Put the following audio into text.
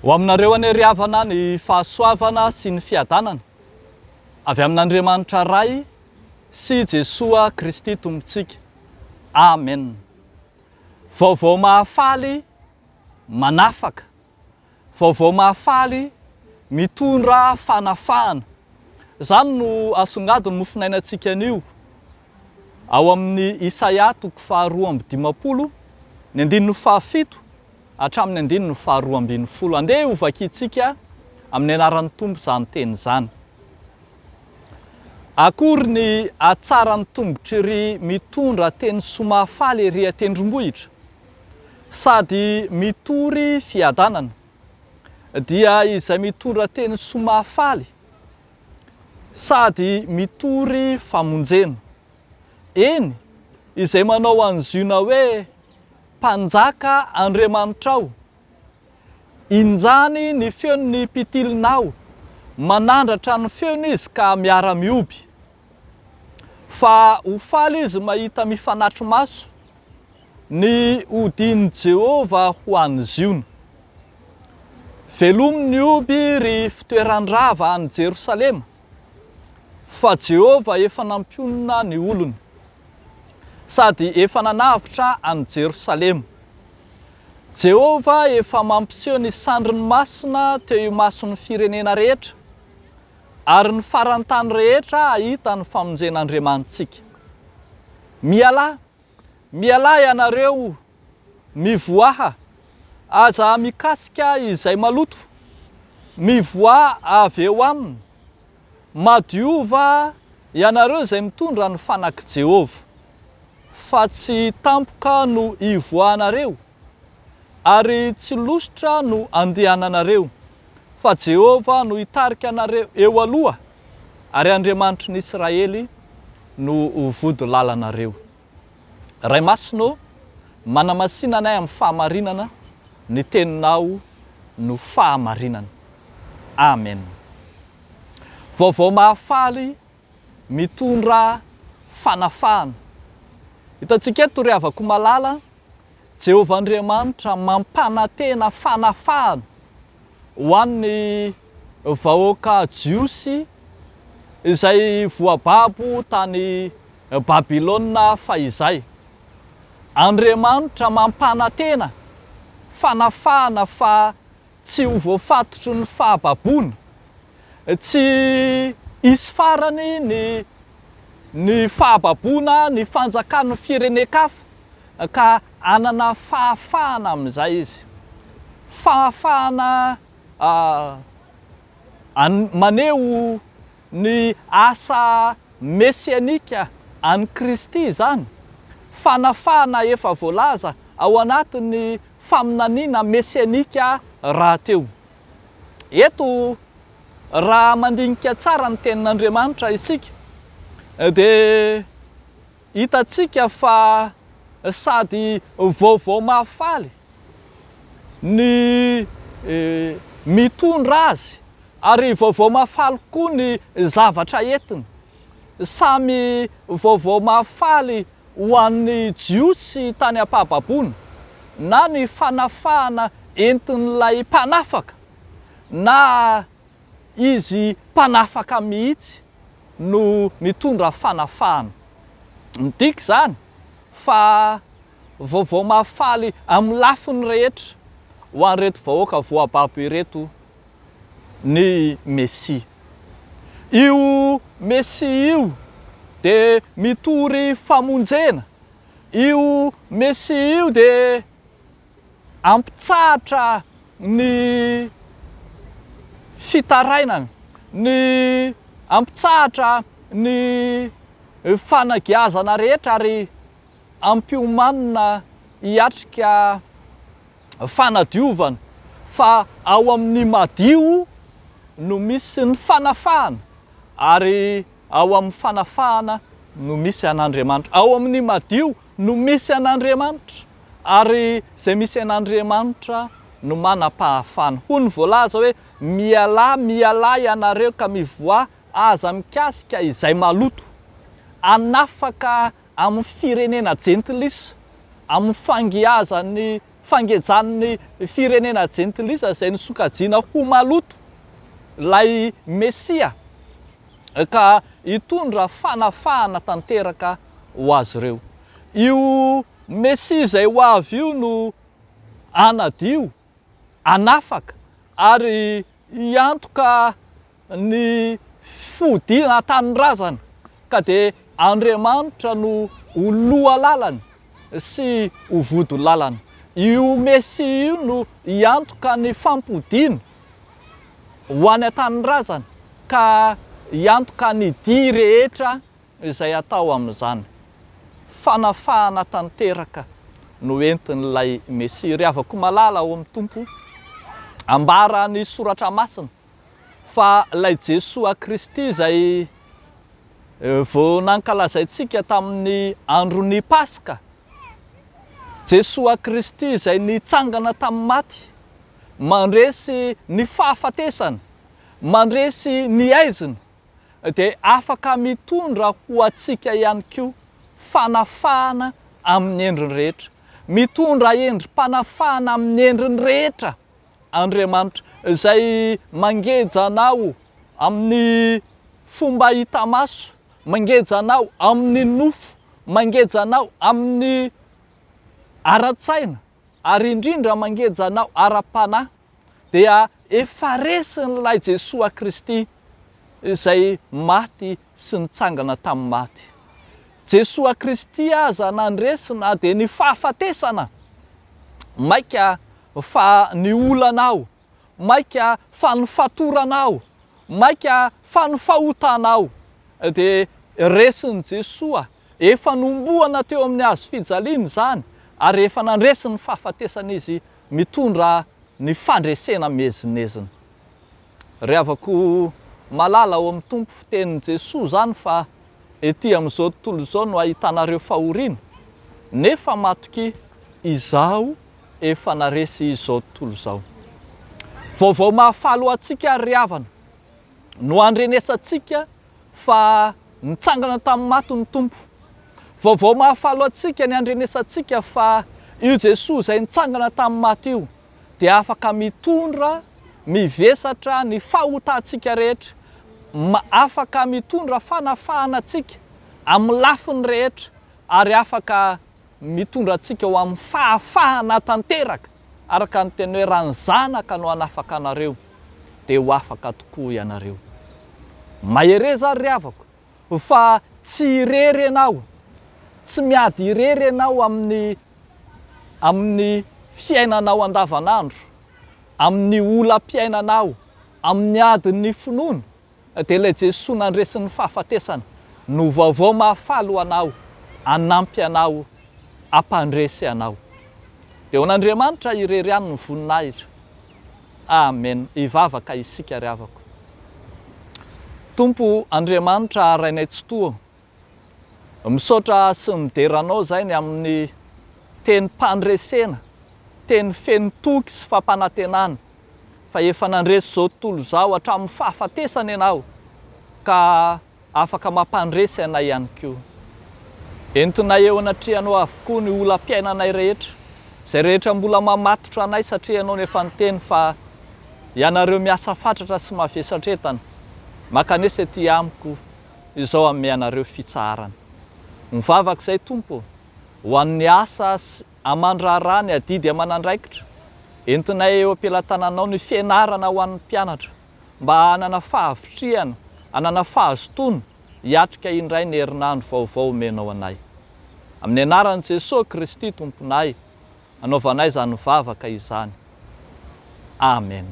Ho aminareo aneriavana ny fahasoavana sy ny fiadanana avy amin'Andriamanitra ray sy Jesoa Kristy Tompontsika. Amen. Vaovao mahafaly manafaka, vaovao mahafaly mitondra fanafahana. Zany no asongadiny mofinainantsika anio ao amin'ny Isaia 2:17, ny 17 hatramin'ny 12. Andeha ho vakiantsika amin'ny anaran'ny Tompo izany teny izany. Akory ny atsaran'ny tombotry ery mitondra teny somafaly ery an-tendrombohitra sady mitory fiadanana, dia izay mitondra teny somafaly sady mitory famonjena. Eny, izay manao anziona hoe mpanjaka Andriamanitrao. Injany ny feon'ny mpitilinao, manandratra ny feony izy ka miara-mioby. Fa ho faly izy mahita mifanatro maso, ny odian'i Jehova ho anziona. Velominy oby ry fitoeran-drava any Jerosalema, fa Jehova efa nampionona ny olony, sady efa nanavitra any Jerosalema. Jehova efa mampiseho ny sandriny masina teo imason'ny firenena rehetra, ary ny farantany rehetra ahita ny famonjen'Andriamanitsika. Mialahy ianareo mivoaha, aza mikasika izay maloto, mivoaha avy eo aminy. Madiova ianareo izay mitondra ny fanaky Jehova, fa tsy tampoka no ivoahanareo, ary tsy losotra no andehananareo, fa Jehova no hitarika anareo eo aloha, ary Andriamanitry ny Israely no vody lalanareo. Ray Masino, manamasinanay amin'ny fahamarinana, ny teninao no fahamarinana. Amen. Vaovao mahafaly mitondra fanafahana. Hitantsika eto ry havako malala, Jehova Andriamanitra mampanantena fanafahana ho an'ny vahoaka jiosy izay voababo tany Babilôna fahizay. Andriamanitra mampanantena fanafahana fa tsy ho voafatotry ny fahababoana, tsy isy farany ny fahababoana, ny fanjakan'ny firenen-kafa, ka anana fahafahana amin'izay izy. Fahafahana maneho ny asa mesianika an'i Kristy zany. Fanafahana efa voalaza ao anatin'ny faminaniana mesianika rahateo. Eto, raha mandinika tsara ny tenin'Andriamanitra isika, dia hitantsika fa sady vaovao mahafaly ny mitondra azy, ary vaovao mahafaly koa ny zavatra entiny. Samy vaovao mahafaly ho an'ny jiosy tany am-pahababoana, na ny fanafahana entin'ilay mpanafaka, na izy mpanafaka mihitsy no mitondra fanafahana. Midika zany fa vaovao mahafaly amin'ny lafiny rehetra ho an'ireto vahoaka voababo ireto ny Mesia. Io Mesia io dia mitory famonjena. Io Mesia io dia ampitsahatra ny fitarainana, ny ampitsahatra ny fanagiazana rehetra, ary ampiomanina hiatrika fanadiovana. Fa ao amin'ny madio no misy ny fanafahana, ary ao amin'ny fanafahana no misy an'Andriamanitra. Ao amin'ny madio no misy an'Andriamanitra, ary izay misy an'Andriamanitra no manam-pahafana. Hoy ny voalaza hoe mialahy ianareo ka mivoaha, aza mikasika izay maloto, anafaka amin'ny firenena jentilisa, amin'ny fangiazan'ny fangejan'ny firenena jentilisa izay nisokajiana ho maloto lay Mesia ka hitondra fanafahana tanteraka ho azy ireo. Io Mesia izay ho avy io no anadio, anafaka ary hiantoka ny fodiana tanindrazana ka dia Andriamanitra no ho loha lalany sy ho vody lalana. Io Mesia io no hiantoka ny fampodiana ho any an-tanindrazana ka hiantoka ny dia rehetra izay atao amin'izany. Fanafahana tanteraka no entin'ilay Mesia. Ry havako malala ao amin'ny Tompo, ambara ny Soratra Masina fa ilay Jesosy Kristy izay vao nankalazaintsika tamin'ny andron'ny Paska, Jesosy Kristy izay nitsangana tamin'ny maty, mandresy ny fahafatesana, mandresy ny aizina, dia afaka mitondra ho antsika ihany koa fanafahana amin'ny endriny rehetra, mitondra endrim-panafahana amin'ny endriny rehetra. Andriamanitra izay mangeja anao amin'ny fomba hita maso, mangeja anao amin'ny nofo, mangeja anao amin'ny ara-tsaina ary indrindra mangeja anao ara-panahy, dia efa resin'ilay Jesosy Kristy izay maty sy nitsangana tamin'ny maty. Jesosy Kristy aza nandresina dia ny fahafatesana, maika fa ny olanao, maika fa ny fatoranao, maika fa ny fahotanao, dia resin'i Jesosy efa nomboana teo amin'ny hazo fijaliana izany ary efa nandresiny fahafatesana izy mitondra ny fandresena mezinezina. Ry havako malala ao amin'ny Tompo, tenin'i Jesosy izany fa ety amin'izao tontolo izao no ahitanareo fahoriana, nefa matoky izaho efa naresy izao tontolo izao. Vaovao mahafalo antsika ry havana no andrenesantsika fa nitsangana tamin'ny maty ny Tompo. Vaovao mahafalo antsika ny andrenesantsika fa io Jesosy izay nitsangana tamin'ny maty io dia afaka mitondra, mivesatra ny fahotantsika rehetra, afaka mitondra fanafahana antsika amin'ny lafiny rehetra ary afaka mitondra antsika ho amin'ny fahafahana tanteraka. Araka ny teny hoe raha ny zanaka no hanafaka anareo dia ho afaka tokoa ianareo. Mahery zany ry havako fa tsy irery ianao, tsy miady irery ianao amin'ny fiainanao andavanandro, amin'ny olam-piainanao, amin'ny adin'ny finoana, dia ilay Jesosy nandresin'ny fahafatesana no vaovao mahafalo anao, anampy anao, ampandresy anao. Dia ho n'Andriamanitra irery ihany ny voninahitra. Amen. Hivavaka isika ry havako. Tompo Andriamanitra rainay tsy toa, misaotra sy mideranao zay ny amin'ny teny mpandresena, teny feno toky sy fampanantenana, fa efa nandresy izao tontolo izao hatramin'ny fahafatesana ianao ka afaka mampandresy anay ihany koa. Entinay eo anatrihanao avokoa ny olam-piainanay rehetra, izay rehetra mbola mamatotra anay satria ianao nefa niteny fa ianareo miasa fatratra sy mavesatretana, makanesa ety amiko izao amin'ny anareo fitsarana. Mivavaka izay Tompo ho an'ny asa sy amandraharaha ny adidy aman'andraikitra, entinay eo am-pelantananao ny fianarana ho an'ny mpianatra mba hanana fahavitriana, hanana fahazotoana hiatrika indray ny herinandro vaovao omenao anay. Amin'ny anaran'i Jesosy Kristy Tomponay, anaovanay izany mivavaka izany. Amen.